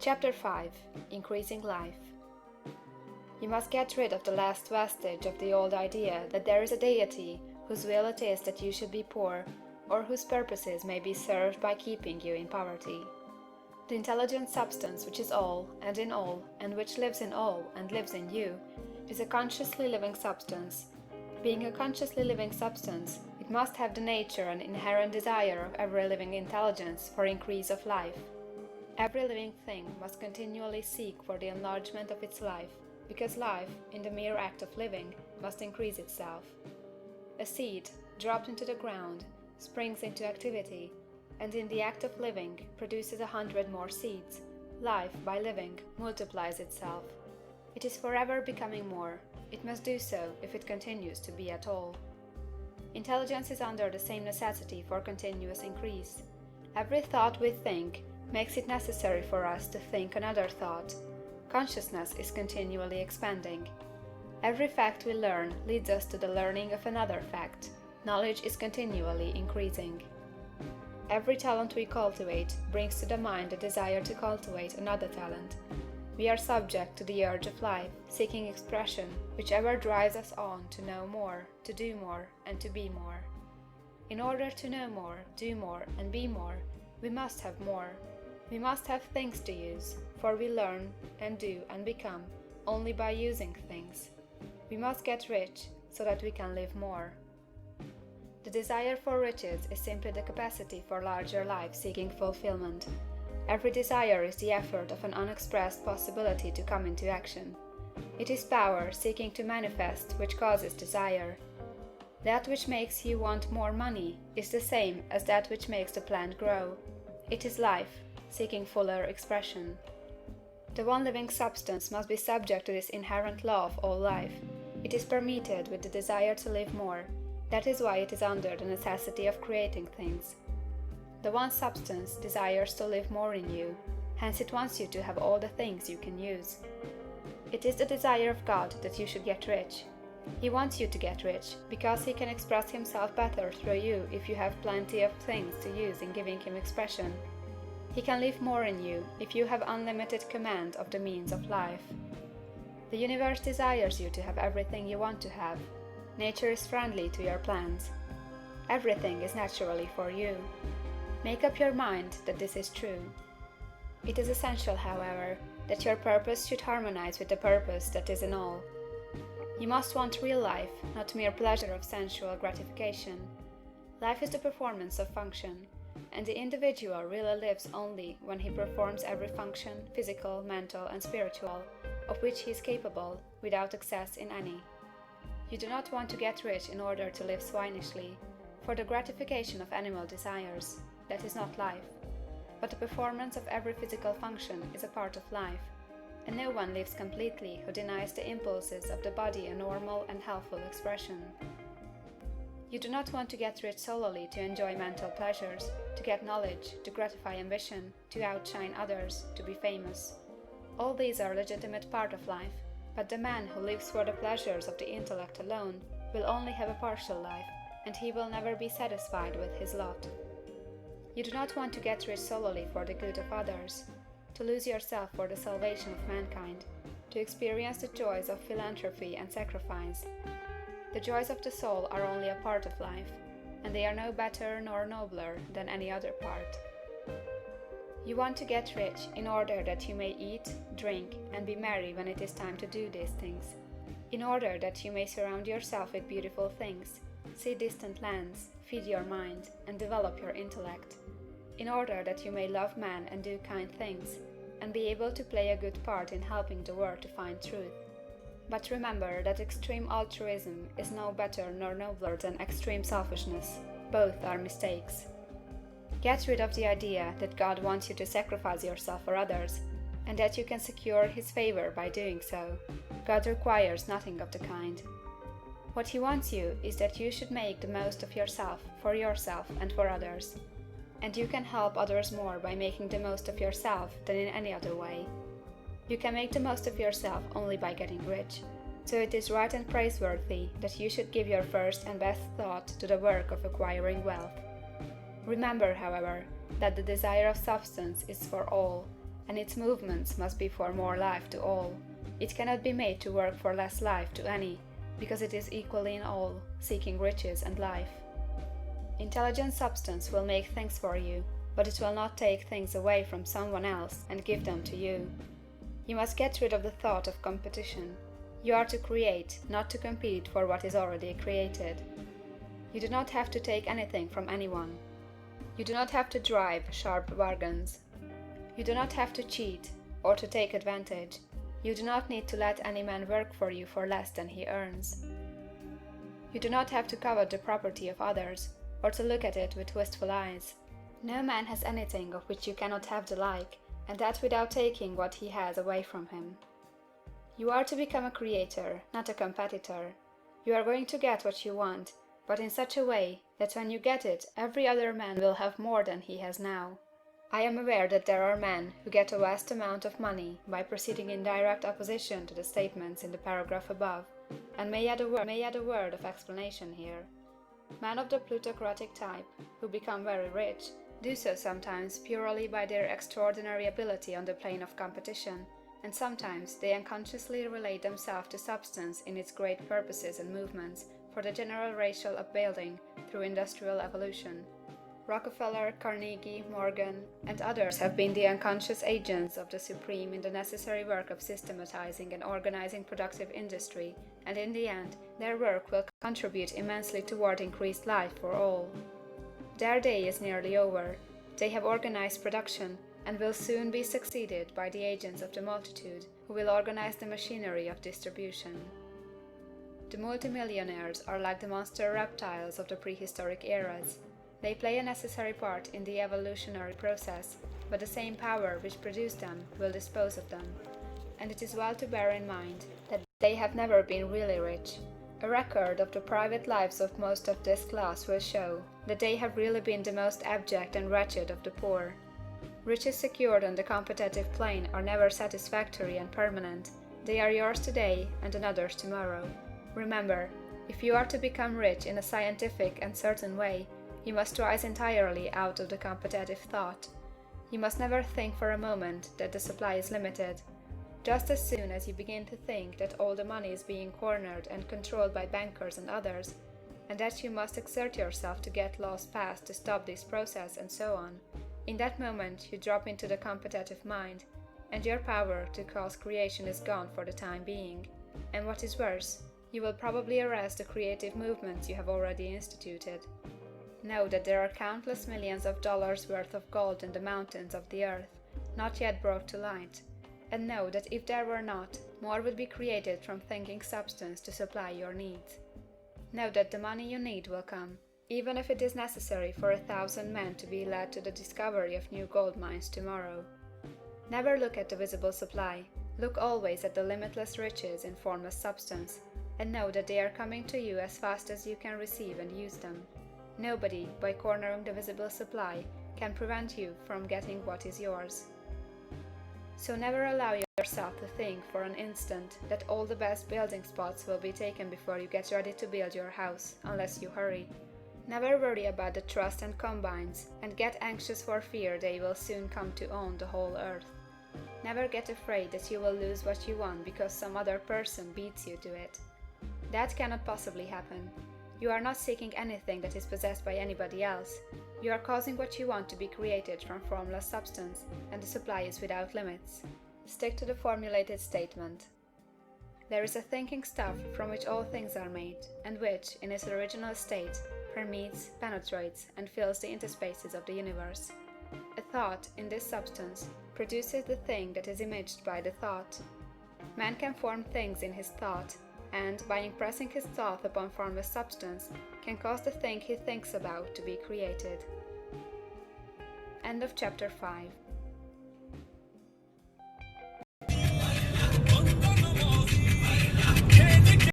Chapter 5 Increasing Life. You must get rid of the last vestige of the old idea that there is a deity whose will it is that you should be poor, or whose purposes may be served by keeping you in poverty. The intelligent substance which is all, and in all, and which lives in all, and lives in you, is a consciously living substance. Being a consciously living substance, it must have the nature and inherent desire of every living intelligence for increase of life. Every living thing must continually seek for the enlargement of its life, because life, in the mere act of living, must increase itself. A seed, dropped into the ground, springs into activity, and in the act of living produces 100 more seeds. Life, by living, multiplies itself. It is forever becoming more. It must do so if it continues to be at all. Intelligence is under the same necessity for continuous increase. Every thought we think makes it necessary for us to think another thought. Consciousness is continually expanding. Every fact we learn leads us to the learning of another fact. Knowledge is continually increasing. Every talent we cultivate brings to the mind the desire to cultivate another talent. We are subject to the urge of life, seeking expression, which ever drives us on to know more, to do more, and to be more. In order to know more, do more, and be more, we must have more. We must have things to use, for we learn, and do, and become only by using things. We must get rich, so that we can live more. The desire for riches is simply the capacity for larger life seeking fulfillment. Every desire is the effort of an unexpressed possibility to come into action. It is power seeking to manifest which causes desire. That which makes you want more money is the same as that which makes the plant grow. It is life, seeking fuller expression. The one living substance must be subject to this inherent law of all life. It is permeated with the desire to live more. That is why it is under the necessity of creating things. The one substance desires to live more in you, hence it wants you to have all the things you can use. It is the desire of God that you should get rich. He wants you to get rich, because he can express himself better through you if you have plenty of things to use in giving him expression. He can live more in you if you have unlimited command of the means of life. The universe desires you to have everything you want to have. Nature is friendly to your plans. Everything is naturally for you. Make up your mind that this is true. It is essential, however, that your purpose should harmonize with the purpose that is in all. You must want real life, not mere pleasure of sensual gratification. Life is the performance of function, and the individual really lives only when he performs every function, physical, mental, and spiritual, of which he is capable, without excess in any. You do not want to get rich in order to live swinishly, for the gratification of animal desires. That is not life. But the performance of every physical function is a part of life, and no one lives completely who denies the impulses of the body a normal and healthful expression. You do not want to get rich solely to enjoy mental pleasures, to get knowledge, to gratify ambition, to outshine others, to be famous. All these are a legitimate part of life, but the man who lives for the pleasures of the intellect alone will only have a partial life, and he will never be satisfied with his lot. You do not want to get rich solely for the good of others, to lose yourself for the salvation of mankind, to experience the joys of philanthropy and sacrifice. The joys of the soul are only a part of life, and they are no better nor nobler than any other part. You want to get rich in order that you may eat, drink, and be merry when it is time to do these things, in order that you may surround yourself with beautiful things, see distant lands, feed your mind, and develop your intellect, in order that you may love man and do kind things, and be able to play a good part in helping the world to find truth. But remember that extreme altruism is no better nor nobler than extreme selfishness. Both are mistakes. Get rid of the idea that God wants you to sacrifice yourself for others, and that you can secure his favor by doing so. God requires nothing of the kind. What he wants you is that you should make the most of yourself, for yourself and for others. And you can help others more by making the most of yourself than in any other way. You can make the most of yourself only by getting rich. So it is right and praiseworthy that you should give your first and best thought to the work of acquiring wealth. Remember, however, that the desire of substance is for all, and its movements must be for more life to all. It cannot be made to work for less life to any, because it is equally in all, seeking riches and life. Intelligent substance will make things for you, but it will not take things away from someone else and give them to you. You must get rid of the thought of competition. You are to create, not to compete for what is already created. You do not have to take anything from anyone. You do not have to drive sharp bargains. You do not have to cheat or to take advantage. You do not need to let any man work for you for less than he earns. You do not have to covet the property of others, or to look at it with wistful eyes. No man has anything of which you cannot have the like, and that without taking what he has away from him. You are to become a creator, not a competitor. You are going to get what you want, but in such a way that when you get it every other man will have more than he has now. I am aware that there are men who get a vast amount of money by proceeding in direct opposition to the statements in the paragraph above, and may add a word of explanation here. Men of the plutocratic type, who become very rich, do so sometimes purely by their extraordinary ability on the plane of competition, and sometimes they unconsciously relate themselves to substance in its great purposes and movements for the general racial upbuilding through industrial evolution. Rockefeller, Carnegie, Morgan, and others have been the unconscious agents of the supreme in the necessary work of systematizing and organizing productive industry, and in the end, their work will contribute immensely toward increased life for all. Their day is nearly over. They have organized production, and will soon be succeeded by the agents of the multitude, who will organize the machinery of distribution. The multimillionaires are like the monster reptiles of the prehistoric eras. They play a necessary part in the evolutionary process, but the same power which produced them will dispose of them. And it is well to bear in mind that they have never been really rich. A record of the private lives of most of this class will show that they have really been the most abject and wretched of the poor. Riches secured on the competitive plane are never satisfactory and permanent. They are yours today and another's tomorrow. Remember, if you are to become rich in a scientific and certain way, you must rise entirely out of the competitive thought. You must never think for a moment that the supply is limited. Just as soon as you begin to think that all the money is being cornered and controlled by bankers and others, and that you must exert yourself to get laws passed to stop this process and so on, in that moment you drop into the competitive mind, and your power to cause creation is gone for the time being. And what is worse, you will probably arrest the creative movements you have already instituted. Know that there are countless millions of dollars worth of gold in the mountains of the earth, not yet brought to light, and know that if there were not, more would be created from thinking substance to supply your needs. Know that the money you need will come, even if it is necessary for 1,000 men to be led to the discovery of new gold mines tomorrow. Never look at the visible supply, look always at the limitless riches in formless substance, and know that they are coming to you as fast as you can receive and use them. Nobody, by cornering the visible supply, can prevent you from getting what is yours. So never allow yourself to think for an instant that all the best building spots will be taken before you get ready to build your house, unless you hurry. Never worry about the trust and combines, and get anxious for fear they will soon come to own the whole earth. Never get afraid that you will lose what you want because some other person beats you to it. That cannot possibly happen. You are not seeking anything that is possessed by anybody else. You are causing what you want to be created from formless substance, and the supply is without limits. Stick to the formulated statement. There is a thinking stuff from which all things are made, and which, in its original state, permeates, penetrates, and fills the interspaces of the universe. A thought, in this substance, produces the thing that is imaged by the thought. Man can form things in his thought, and, by impressing his thought upon formless substance, can cause the thing he thinks about to be created. End of chapter 5.